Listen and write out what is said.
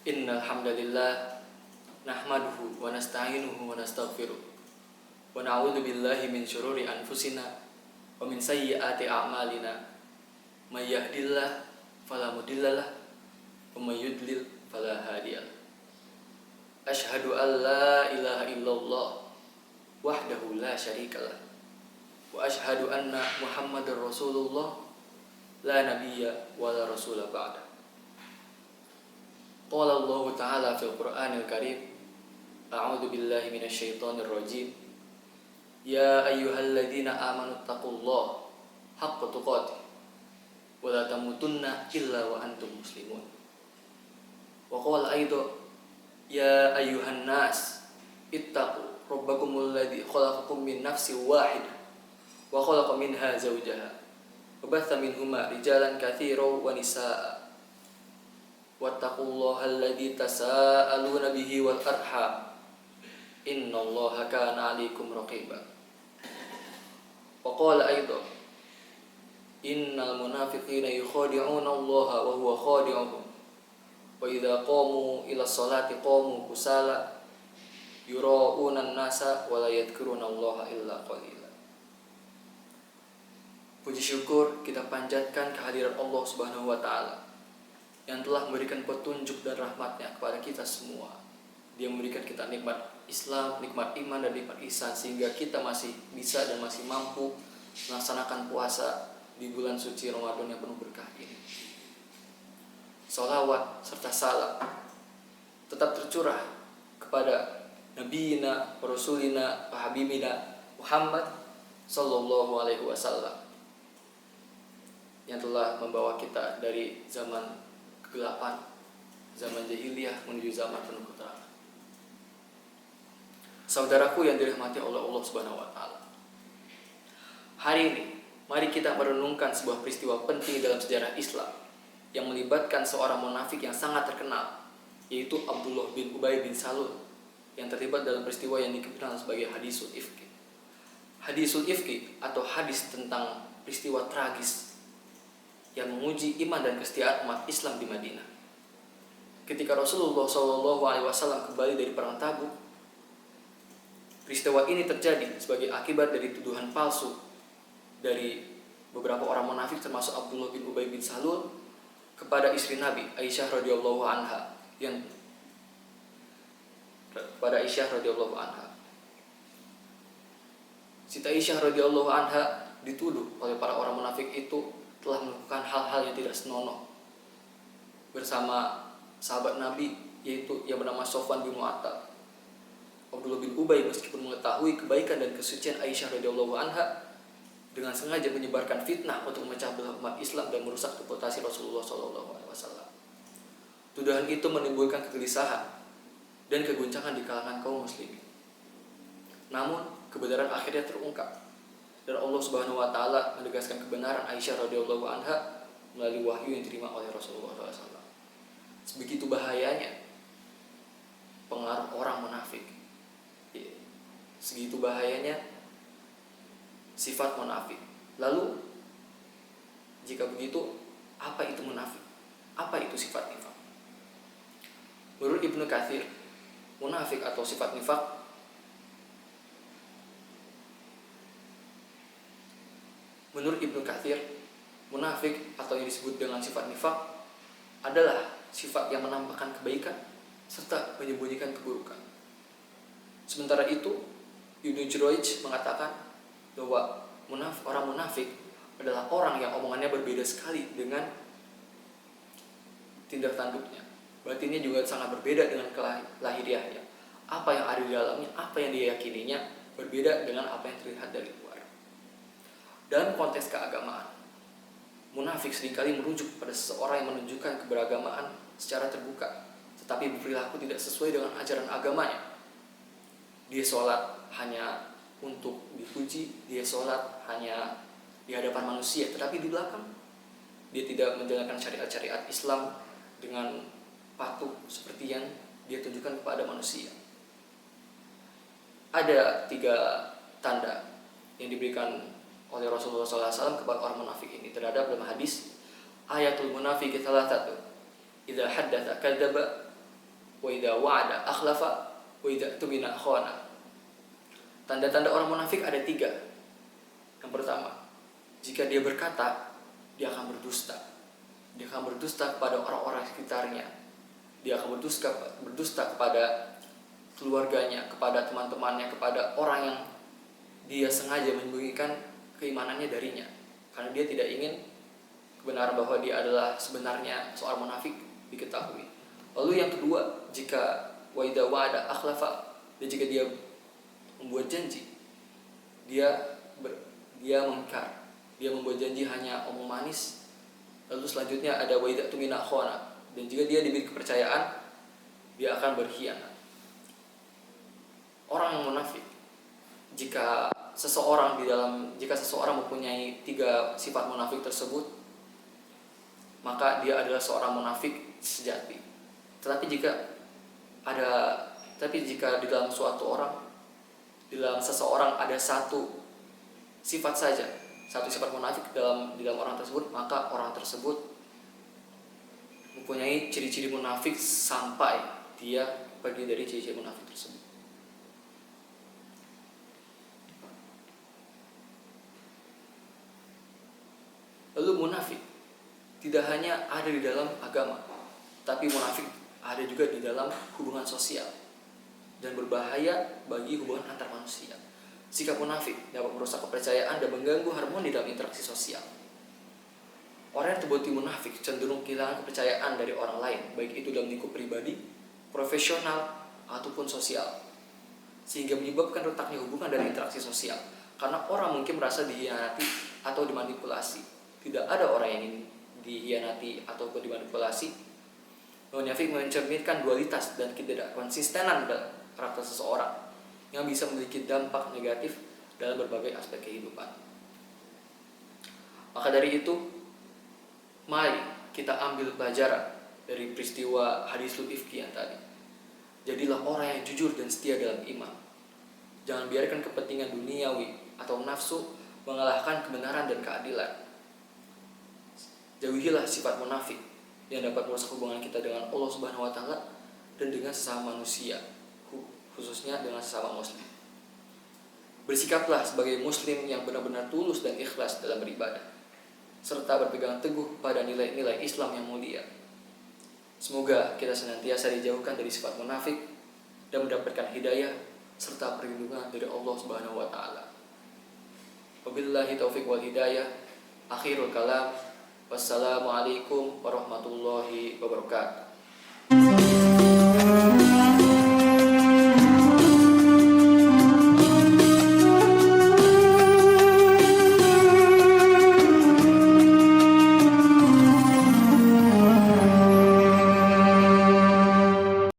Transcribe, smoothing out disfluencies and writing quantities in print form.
Innal hamdalillah nahmaduhu wa nasta'inuhu wa nastaghfiruh wa na'udzu billahi min syururi anfusina wa min sayyiati a'malina may yahdihillahu fala mudhillalah wa may yudlil fala hadiyalah. Asyhadu an la ilaha illallah wahdahu la syarikalah wa asyhadu anna Muhammadar Rasulullah la nabiyya wa la rasula ba'da. Qala Allah Ta'ala fil Qur'anil Karim, a'udzu billahi minasy syaithanir rajim. Ya ayyuhalladzina amanu taqullaha haqqa tuqatih wa la tamutunna illa wa antum muslimun. Wa qala aidan, ya ayyuhan nas ittaqu rabbakumul ladzi khalaqakum min nafsin wahidah wa khalaqa minha zawjaha wa batha minhuma rijalan katsiran wa nisaa'a. Wattaqullaha alladzi tasaaluna bihi wal arham innallaha kana 'alaikum raqiba. Wa qala aidan, innal munafiqina yukhadi'una Allaha wa huwa khadi'uhum wa idza qamu ila sholati qamu kusala yura'una an-nasa wa la yadhkuruna Allaha illa qalila. Puji syukur kita panjatkan kehadiran Allah Subhanahu wa taala yang telah memberikan petunjuk dan rahmatnya kepada kita semua. Dia memberikan kita nikmat Islam, nikmat iman, dan nikmat ihsan, sehingga kita masih bisa dan masih mampu melaksanakan puasa di bulan suci Ramadan yang penuh berkah ini. Sholawat serta salam tetap tercurah kepada Nabiyina, Rasulina, Habibina Muhammad Sallallahu Alaihi Wasallam yang telah membawa kita dari zaman kegelapan, zaman jahiliyah menuju zaman penuh keterangan. Saudaraku yang dirahmati oleh Allah Subhanahu wa taala. Hari ini mari kita merenungkan sebuah peristiwa penting dalam sejarah Islam yang melibatkan seorang munafik yang sangat terkenal, yaitu Abdullah bin Ubay bin Salul, yang terlibat dalam peristiwa yang dikenal sebagai hadisul ifki. Hadisul ifki atau hadis tentang peristiwa tragis yang menguji iman dan kesetiaan umat Islam di Madinah. Ketika Rasulullah SAW kembali dari perang Tabuk, peristiwa ini terjadi sebagai akibat dari tuduhan palsu dari beberapa orang munafik termasuk Abdullah bin Ubay bin Salul kepada istri Nabi Aisyah radhiyallahu anha Siti Aisyah radhiyallahu anha dituduh oleh para orang munafik itu telah melakukan hal-hal yang tidak senonoh bersama sahabat Nabi, yaitu yang bernama Sofwan bin Mu'attal. Abdullah bin Ubay meskipun mengetahui kebaikan dan kesucian Aisyah radhiyallahu anha, dengan sengaja menyebarkan fitnah untuk memecah belah umat Islam dan merusak reputasi Rasulullah SAW. Tuduhan itu menimbulkan kegelisahan dan keguncangan di kalangan kaum muslimin. Namun kebenaran akhirnya terungkap dan Allah Subhanahu wa taala menegaskan kebenaran Aisyah radhiyallahu anha melalui wahyu yang diterima oleh Rasulullah SAW. Sebegitu bahayanya pengaruh orang munafik. Segitu bahayanya sifat munafik. Lalu jika begitu, apa itu munafik? Apa itu sifat nifak? Menurut Ibnu Katsir, munafik atau sifat nifak Menurut Ibnu Katsir, munafik atau yang disebut dengan sifat nifak adalah sifat yang menampakkan kebaikan serta menyembunyikan keburukan. Sementara itu, Ibnu Jurayj mengatakan bahwa orang munafik adalah orang yang omongannya berbeda sekali dengan tindak tanduknya. Batinnya juga sangat berbeda dengan lahiriahnya. Apa yang ada di dalamnya, apa yang diyakininya berbeda dengan apa yang terlihat dari luar. Dalam konteks keagamaan, munafik seringkali merujuk pada seseorang yang menunjukkan keberagamaan secara terbuka, tetapi berperilaku tidak sesuai dengan ajaran agamanya. Dia sholat hanya untuk dipuji, dia sholat hanya di hadapan manusia, tetapi di belakang dia tidak menjalankan syariat-syariat Islam dengan patuh seperti yang dia tunjukkan kepada manusia. Ada 3 tanda yang diberikan oleh Rasulullah SAW kepada orang munafik ini. Terhadap dalam hadis, ayatul munafiqi thalathatu, idza haddatsa kadzdzaba wa idza wa'ada akhlafa, wa idza tumina khana. Tanda-tanda orang munafik ada 3. Yang pertama, jika dia berkata, dia akan berdusta. Dia akan berdusta kepada orang-orang sekitarnya. Dia akan berdusta kepada keluarganya, kepada teman-temannya, kepada orang yang dia sengaja menyembunyikan keimanannya darinya, karena dia tidak ingin kebenaran bahwa dia adalah sebenarnya seorang munafik diketahui. Lalu yang kedua, jika wa idza wa'ada akhlafa, dan jika dia membuat janji, dia mengingkar, dia membuat janji hanya omong manis. Lalu selanjutnya ada wa idza tumina khana, dan jika dia diberi kepercayaan, dia akan berkhianat. Orang yang munafik, jika seseorang mempunyai 3 sifat munafik tersebut, maka dia adalah seorang munafik sejati. Tetapi jika di dalam seseorang ada satu sifat saja, satu sifat munafik di dalam orang tersebut, maka orang tersebut mempunyai ciri-ciri munafik sampai dia pergi dari ciri-ciri munafik tersebut. Lalu munafik tidak hanya ada di dalam agama, tapi munafik ada juga di dalam hubungan sosial dan berbahaya bagi hubungan antar manusia. Sikap munafik dapat merusak kepercayaan dan mengganggu harmoni dalam interaksi sosial. Orang yang terbukti munafik cenderung kehilangan kepercayaan dari orang lain, baik itu dalam lingkup pribadi, profesional, ataupun sosial, sehingga menyebabkan retaknya hubungan dan interaksi sosial. Karena orang mungkin merasa dihianati atau dimanipulasi. Tidak ada orang yang ingin dihianati ataupun dimanipulasi. Munafik mencerminkan dualitas dan ketidakkonsistenan dalam karakter seseorang yang bisa memiliki dampak negatif dalam berbagai aspek kehidupan. Maka dari itu, mari kita ambil pelajaran dari peristiwa hadis Ifki yang tadi. Jadilah orang yang jujur dan setia dalam iman. Jangan biarkan kepentingan duniawi atau nafsu mengalahkan kebenaran dan keadilan. Jauhilah sifat munafik yang dapat merusak hubungan kita dengan Allah Subhanahu wa taala dan dengan sesama manusia, khususnya dengan sesama muslim. Bersikaplah sebagai muslim yang benar-benar tulus dan ikhlas dalam beribadah, serta berpegang teguh pada nilai-nilai Islam yang mulia. Semoga kita senantiasa dijauhkan dari sifat munafik dan mendapatkan hidayah serta perlindungan dari Allah Subhanahu wa taala. Wabillahi taufiq wal hidayah. Akhirul kalam. Wassalamualaikum warahmatullahi wabarakatuh.